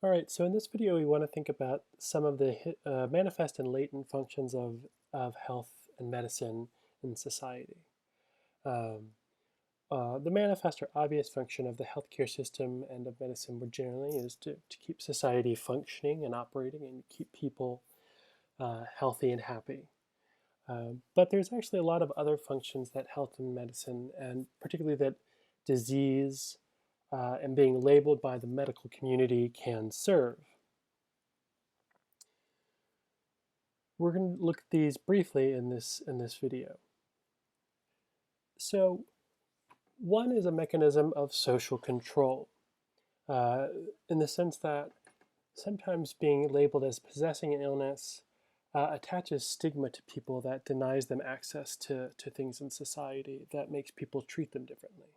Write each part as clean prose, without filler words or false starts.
All right, so in this video, we want to think about some of the manifest and latent functions of health and medicine in society. Um, the manifest or obvious function of the healthcare system and of medicine more generally is to keep society functioning and operating and keep people healthy and happy. But there's actually a lot of other functions that health and medicine, and particularly that disease and being labeled by the medical community can serve. We're going to look at these briefly in this video. So one is a mechanism of social control, uh, in the sense that sometimes being labeled as possessing an illness attaches stigma to people that denies them access to things in society, that makes people treat them differently.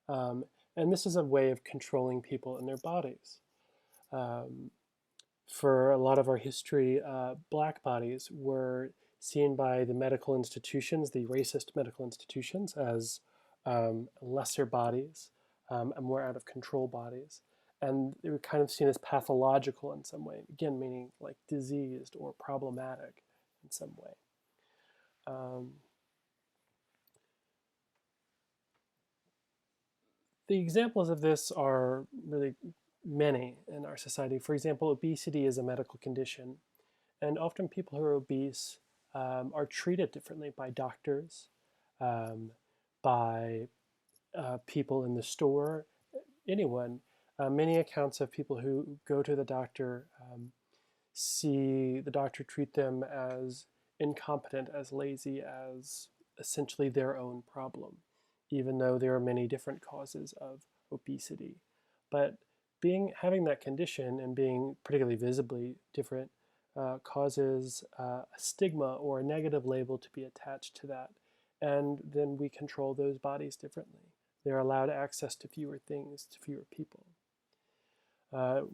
Um, and this is a way of controlling people and their bodies. Um, for a lot of our history, black bodies were seen by the medical institutions, the racist medical institutions, as lesser bodies, and more out of control bodies. And they were kind of seen as pathological in some way, again, meaning like diseased or problematic in some way. Um, the examples of this are really many in our society. For example, obesity is a medical condition. And often people who are obese are treated differently by doctors, um, by people in the store, anyone. Many accounts of people who go to the doctor see the doctor treat them as incompetent, as lazy, as essentially their own problem, even though there are many different causes of obesity. But having that condition and being particularly visibly different causes a stigma or a negative label to be attached to that. And then we control those bodies differently. They're allowed access to fewer things, to fewer people.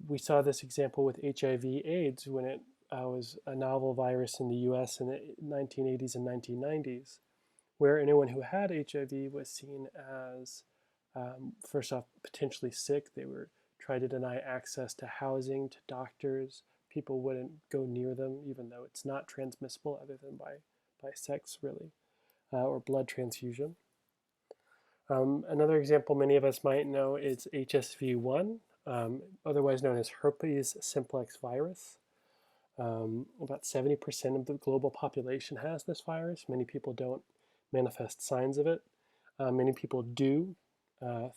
We saw this example with HIV/AIDS when it was a novel virus in the US in the 1980s and 1990s, where anyone who had HIV was seen as, first off, potentially sick. They were trying to deny access to housing, to doctors. People wouldn't go near them, even though it's not transmissible other than by sex, really, or blood transfusion. Another example many of us might know is HSV1, otherwise known as herpes simplex virus. About 70% of the global population has this virus. Many people don't manifest signs of it. Many people do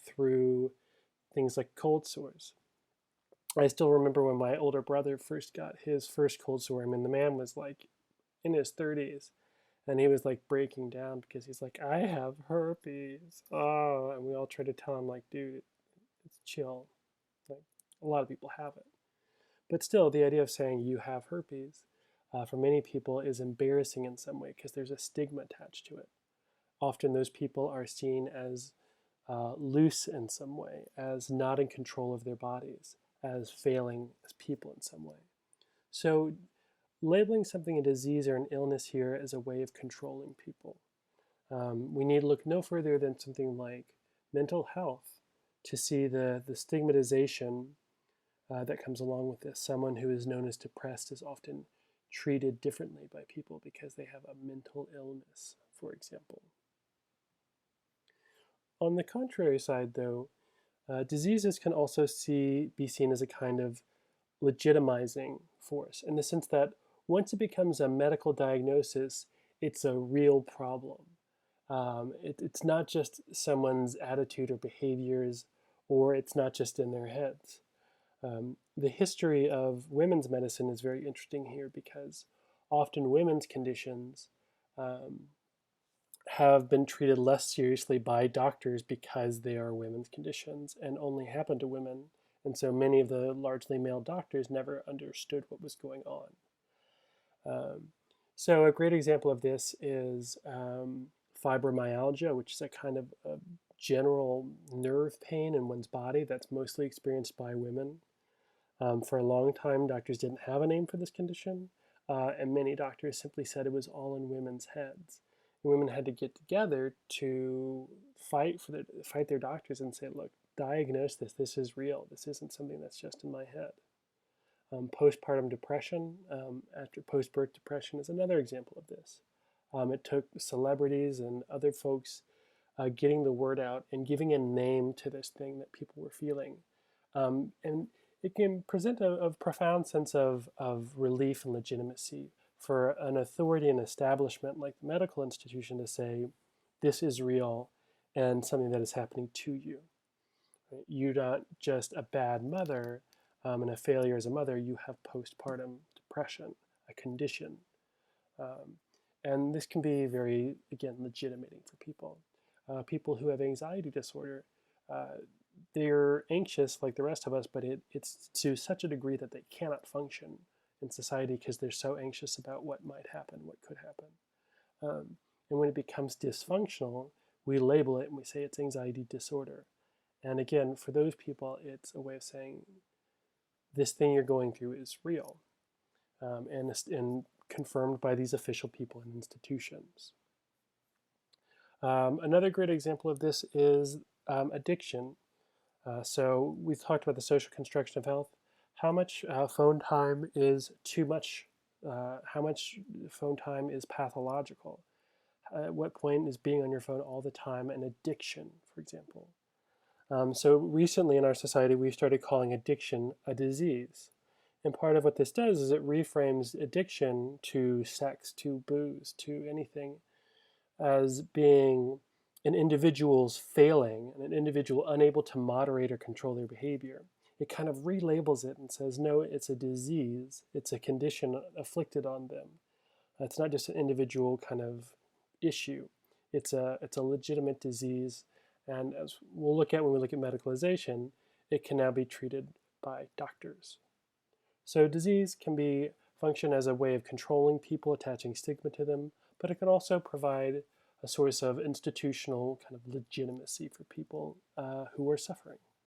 through things like cold sores. I still remember when my older brother first got his first cold sore. I mean, the man was like in his 30s, and he was like breaking down because he's like, I have herpes. Oh, and we all try to tell him, like, dude, it's chill. Like, a lot of people have it. But still, the idea of saying you have herpes for many people is embarrassing in some way because there's a stigma attached to it. Often those people are seen as loose in some way, as not in control of their bodies, as failing as people in some way. So labeling something a disease or an illness here is a way of controlling people. We need to look no further than something like mental health to see the stigmatization that comes along with this. Someone who is known as depressed is often treated differently by people because they have a mental illness, for example. On the contrary side, though, diseases can also be seen as a kind of legitimizing force in the sense that once it becomes a medical diagnosis, it's a real problem. It's not just someone's attitude or behaviors, or it's not just in their heads. The history of women's medicine is very interesting here because often women's conditions um, have been treated less seriously by doctors because they are women's conditions and only happen to women. And so many of the largely male doctors never understood what was going on. Um, so a great example of this is fibromyalgia, which is a kind of a general nerve pain in one's body that's mostly experienced by women. For a long time, doctors didn't have a name for this condition, and many doctors simply said it was all in women's heads. And women had to get together to fight their doctors and say, look, diagnose this. This is real. This isn't something that's just in my head. Postpartum depression, after post-birth depression, is another example of this. It took celebrities and other folks getting the word out and giving a name to this thing that people were feeling. And it can present a profound sense of relief and legitimacy for an authority and establishment like the medical institution to say, this is real and something that is happening to you. Right? You're not just a bad mother and a failure as a mother, you have postpartum depression, a condition. Um, and this can be very, again, legitimating for people. People who have anxiety disorder, they're anxious like the rest of us, but it's to such a degree that they cannot function in society because they're so anxious about what might happen, what could happen. And when it becomes dysfunctional, we label it and we say it's anxiety disorder. And again, for those people, it's a way of saying this thing you're going through is real, and confirmed by these official people and institutions. Another great example of this is addiction. So we've talked about the social construction of health. How much phone time is too much? How much phone time is pathological? At what point is being on your phone all the time an addiction, for example? So recently in our society, we've started calling addiction a disease. And part of what this does is it reframes addiction to sex, to booze, to anything as being an individual's failing, an individual unable to moderate or control their behavior. It kind of relabels it and says, no, it's a disease. It's a condition afflicted on them. It's not just an individual kind of issue. It's a legitimate disease. And as we'll look at when we look at medicalization, it can now be treated by doctors. So disease can function as a way of controlling people, attaching stigma to them, but it can also provide a source of institutional kind of legitimacy for people who are suffering.